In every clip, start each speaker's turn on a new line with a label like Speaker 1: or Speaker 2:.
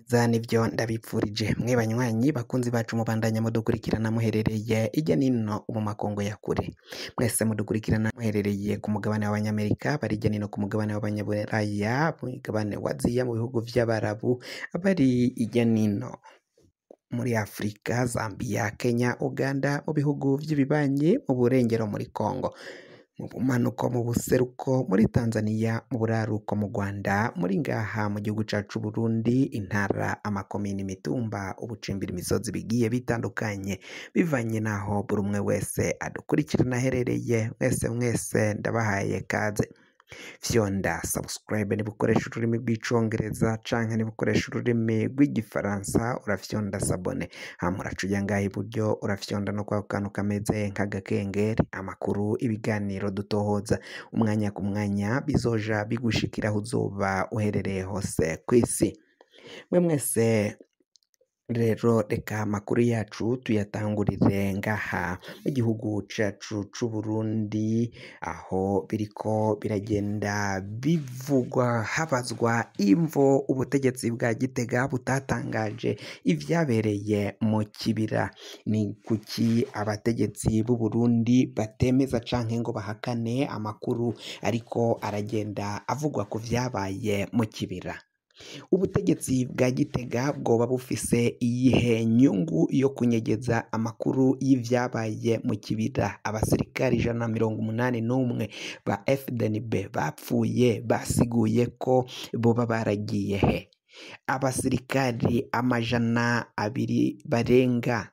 Speaker 1: Za nivyo ndabipfurije mwe banywanyi bakunzi bacu mubandanya mudukurikirana muherereye irya nino mu makungu ya kure, mwese mudukurikirana muherereye ku mugabane w'abanyamerika, bari irya nino ku mugabane w'abanyaburaya, mu mugabane wa Aziya, mu bihugu vy'abarabu, bari irya nino muri Afrika, Zambia, Kenya, Uganda, mu bihugu vy'ibibanyi, mu burengero muri Congo, mu bumanuko, mu buseruko, muri Tanzania, mu buraruko, mu Rwanda, muri ngaha mu gihugu cacu Burundi, intara, amakomine, imitumba, ubucimbira, imisozi bigiye bitandukanye, bivanye naho buri umwe wese adukurikirana aherereye. Mwese ndabahaye kaze. Fyonda subscribe nibukoresha ururimi rw'icongereza canke nibukoresha ururimi rw'igifaransa, urafyonda sabone, hama uracuja ngaha iburyo urafyonda no kwa kantu kameze nk'agakengeri, amakuru, ibiganiro dutohoza umwanya ku mwanya bizoja bigushikira aho uzoba uherereye hose kw'isi. Mwe mwese rero reka amakuru yacu tuyatangurire ngaha mu gihugu cacu c'Uburundi, aho biriko biragenda bivugwa habazwa imvo ubutegetsi bwa Gitega butatangaje ivyabereye mu kibira. Ni kuki abategetsi b'u Burundi batemeza canke ngo bahakane amakuru ariko aragenda avugwa ku vyabaye mu kibira? Ubutegetsi bwa Gitega bwoba bufise iyihe nyungu yo kunyegeza amakuru y'ivyabaye mu kibira? Abasirikari 181 ba FDNB bapfuye basiguye ko boba baragiye he? Abasirikari 200 barenga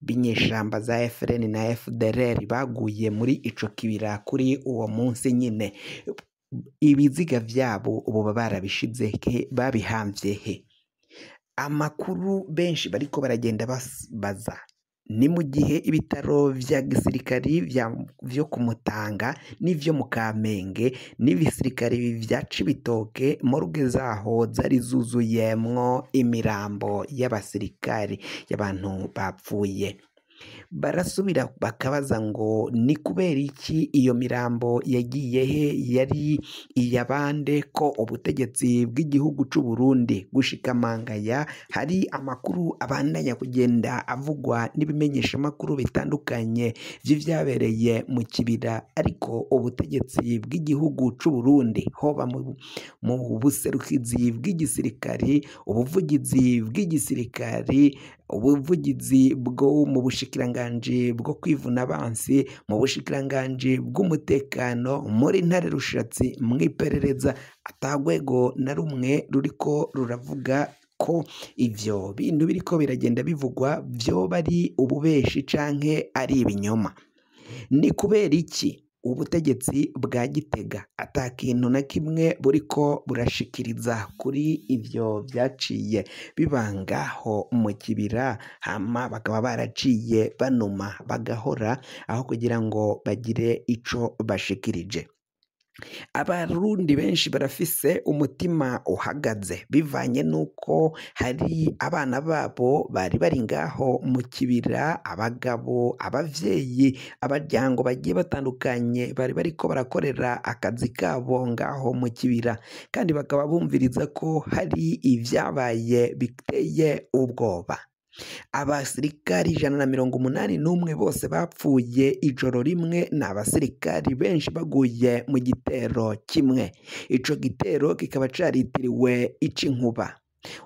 Speaker 1: b'inyeshamba za FRN na FDLR baguye muri ico kibira kuri uwo munsi nyine. Ibiziga vyabo boba barabishize he? Babihamvye he? Amakuru benshi bariko baragenda baza ni mu gihe ibitaro vya gisirikari vyo ku Mutanga n'ivyo mu Kamenge n'ibisirikari vya Cibitoke morgue zaho zari zuzuyemwo imirambo y'abasirikari y'abantu bapfuye. Barasubira bakabaza ngo ni kubera iki iyo mirambo yagiye he? Yari iyabande? Ko ubutegetsi bw'igihugu c'u Burundi gushika mangaya hari amakuru abandanya kugenda avugwa n'ibimenyesha makuru bitandukanye vy'ivyabereye mu kibira, ariko ubutegetsi bw'igihugu c'u Burundi hoba mu buserukizi bw'igisirikari, ubuvugizi bw'igisirikari, ubuvugizi bwo mu bushikiranganji bwo kwivuna abansi, mu bushikiranganji bw'umutekano, muri ntare rushatsi, mw'iperereza, atagwego na rumwe ruriko ruravuga ko ivyo bintu biriko biragenda bivugwa vyoba ari ububeshi canke ari ibinyoma. Ni kubera iki ubutegetsi bwa Gitega ata kintu na kimwe buriko burashikiriza kuri ivyo vyaciye bibangaho mu kibira, hama bakaba baraciye banuma bagahora aho kugira ngo bagire ico bashikirije? Abarundi benshi barafise umutima uhagaze bivanye nuko hari abana babo bari bari ngaho mu kibira, abagabo, abavyeyi, abaryango bagiye batandukanye bari bariko barakorera akazi kabo ngaho mu kibira, kandi bakaba bumviriza ko hari ivyabaye biteye ubwoba. Abasirikari 181 bose bapfuye ijoro rimwe, ni abasirikari benshi baguye mu gitero kimwe. Ico gitero kikaba caritiriwe ic'inkuba.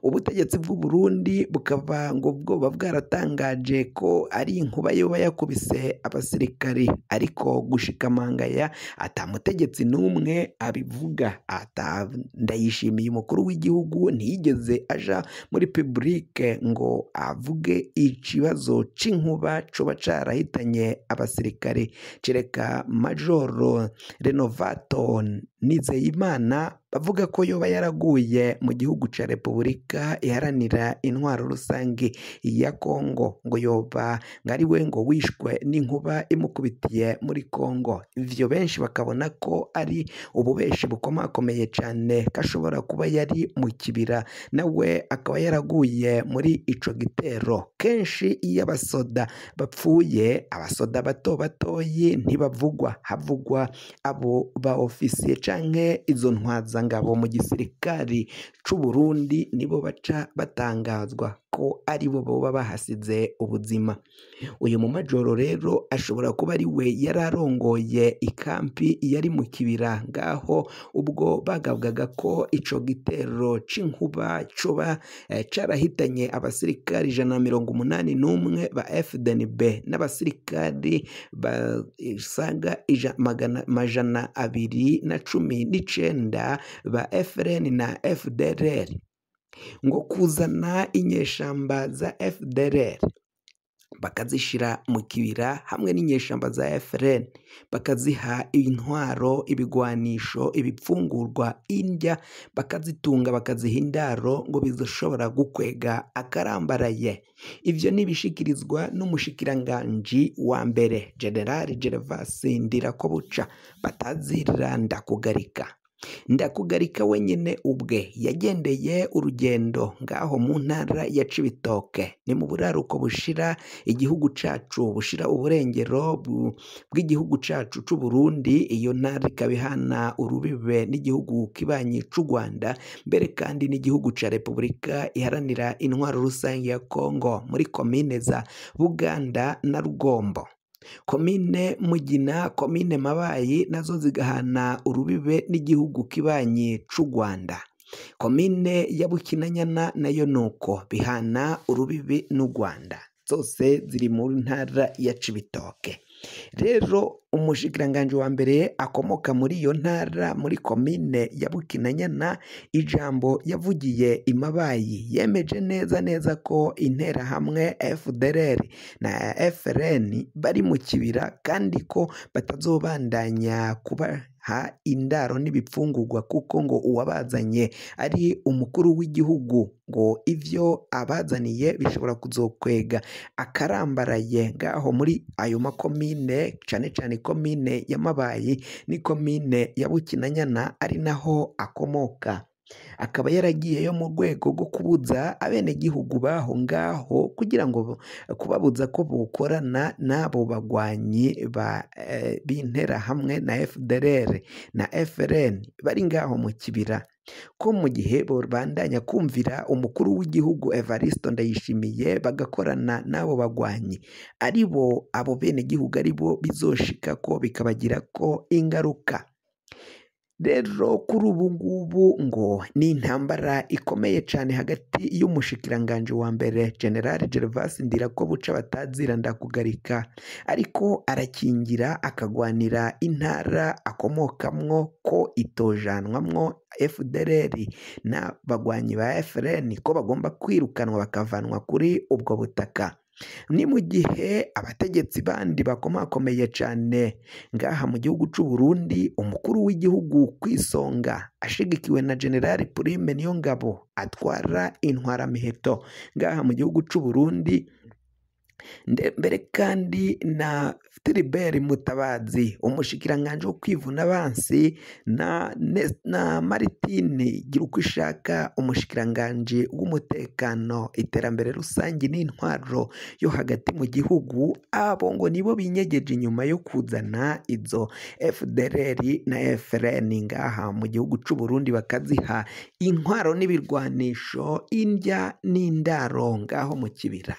Speaker 1: Ubutegetsi bw'u Burundi bukaba ngo bwoba bwaratangaje ko ari inkuba yoba yakubise abasirikari, ariko gushika mangaya ata mutegetsi n'umwe abivuga. Ata Ndayishimiye umukuru w'igihugu ntiyigeze aja muri publique ngo avuge ikibazo c'inkuba coba carahitanye abasirikari, cereka Majoro Renovato Nizeyimana bavuga ko yoba yaraguye mu gihugu ca Repubulika iharanira intwaro rusangi ya Kongo, ngo yoba ngari we ngo wishwe n'inkuba imukubitiye muri Kongo. Ivyo benshi bakabona ko ari ububeshi bukomakomeye cane, kashobora kuba yari mu kibira nawe akaba yaraguye muri ico gitero. Kenshi iyo abasoda bapfuye, abasoda bato batoyi ntibavugwa, havugwa abo ba ofisiye canke izo ntwazangabo mu gisirikari c'u Burundi nibo baca batangazwa ko aribo boba bahasize ubuzima. Uyu mu majoro rero ashobora kuba ari we yari arongoye ikampi yari mu kibira ngaho ubwo bagabwaga ko ico gitero c'inkuba coba carahitanye abasirikari 181 ba FDNB n'abasirikari basaga 219 ba FRN na FDLR, ngo kuzana inyeshamba za FDLR bakazishira mu kibira hamwe n'inyeshamba za FRN bakaziha intwaro, ibigwanisho, ibipfungurwa, indya, bakazitunga bakaziha indaro ngo bizoshobora gukwega akarambaraye. Ivyo nibishikirizwa n'umushikiranganji wa mbere General Gervas Ndirakobuca batazira Ndakugarika wenyene ubwe yagendeye urugendo ngaho mu ntara ya Cibitoke, ni mu buraruko bushira igihugu cacu, bushira uburengero bw'igihugu cacu c'u Burundi. Iyo ntara ikabihana urubibe n'igihugu kibanyi c'u Rwanda, mbere kandi n'igihugu ca Repubulika iharanira intwaro rusange ya Kongo, muri komine za Buganda na Rugombo. Komine Mugina, komine Mabayi nazo zigahana urubibe n'igihugu kibanyi c'u Rwanda. Komine ya Bukinanyana nayo nuko bihana urubibe n'u Rwanda, zose ziri mu ntara ya Cibitoke. Rero umushikiranganji wa mbere akomoka muri iyo ntara, muri komine ya Bukinanyana, ijambo yavugiye imabayi yemeje neza ko interahamwe FDLR na FRN bari mu kibira kandi ko batazobandanya kubaha indaro n'ibipfungurwa kuko ngo uwabazanye ari umukuru w'igihugu, ngo ivyo abazaniye bishobora kuzokwega akarambaraye ngaho muri ayo makomine, cane komine ya Mabayi ni komine ya Bukinanyana ari naho akomoka. Akaba yaragiyeyo mu rwego rwo kubuza abenegihugu baho ngaho kugira ngo kubabuza ko bokorana n'abo bagwanyi b'interahamwe na FDLR na FRN bari ngaho mu kibira, ko mu gihe bandanya kumvira umukuru w'igihugu Evariste Ndayishimiye bagakorana n'abo bagwanyi, aribo abo benegihugu aribo bizoshika ko bikabagira ko ingaruka. Rero kuri ubu ngubu ngo ni intambara ikomeye cyane hagati y'umushikiranganji wa mbere General Gervas Ndirakobuca batazira Ndakugarika, ariko arakingira akagwanira intara akomokamwo ko itojanwamwo FDLR na bagwanyi ba FRN ko bagomba kwirukanwa bakavanwa kuri ubwo butaka. Ni mu gihe abategetsi bandi bakomakomeye cyane ngaha mu gihugu c'u Burundi, umukuru w'igihugu kwisonga ashigikiwe na General Prime Niyongabo atwara intwaramiheto ngaha mu gihugu c'u Burundi, mbere kandi na Philibert Mutabazi umushikiranganji wo kwivuna abansi na Martine Girukwishaka umushikiranganji w'umutekano, iterambere rusange n'intwaro yo hagati mu gihugu, abo ngo nibo binyegeje inyuma yo kuzana izo FDLR na FRN ngaha mu gihugu c'u Burundi bakaziha intwaro n'ibirwanisho, indya n'indaro ngaho mu kibira.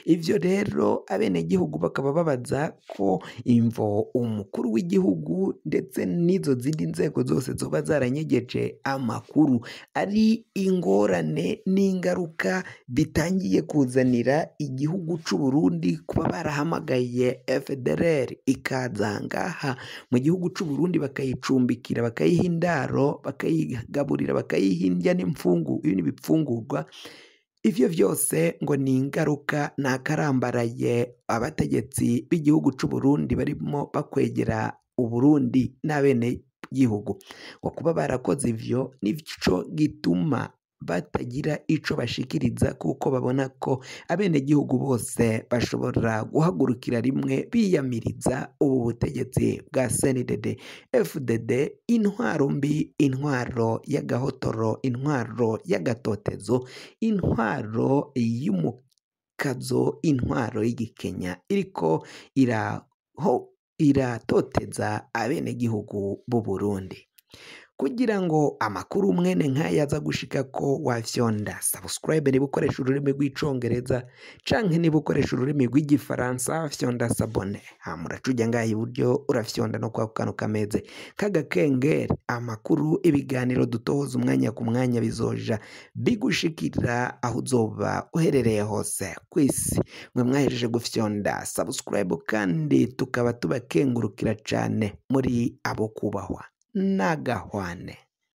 Speaker 1: Ivyo rero abenegihugu bakaba babaza ko imvo umukuru w'igihugu ndetse n'izo zindi nzego zose zoba zaranyegeje amakuru ari ingorane n'ingaruka bitangiye kuzanira igihugu c'u Burundi, kuba barahamagaye FDLR ikaza ngaha mu gihugu c'u Burundi bakayicumbikira, bakayiha indaro, bakayigaburira, bakayiha indya n'ibipfungurwa. Ivyo vyose ngo ni ingaruka n'akarambaraye abategetsi b'igihugu c'u Burundi barimo bakwegera Uburundi n'abene gihugu, ngo kuba barakoze ivyo nico gituma batagira ico bashikiriza, kuko babona ko abenegihugu bose bashobora guhagurukira rimwe biyamiriza ubu butegetsi bwa CNDD FDD, intwaro mbi, intwaro y'agahotoro, intwaro y'agatotezo, intwaro y'umukazo, intwaro y'igikenya iriko iratoteza abenegihugu b'u Burundi. kugira ngo amakuru mwene nk'aya aza gushika ko wafyonda subscribe niba ukoresha ururimi rw'icongereza canke niba ukoresha ururimi rw'igifaransa fyonda sabone hamuraca ujya ngaha iburyo urafyonda no kwa kano kameze k'agakengeri amakuru ibiganiro dutoza umwanya ku mwanya bizoja bigushikira aho uzoba uherereye hose ku isi. Mwe mwahejeje gufyonda subscribe kandi tukaba tubakengurukira cane muri abo kubahwa n'agahwane.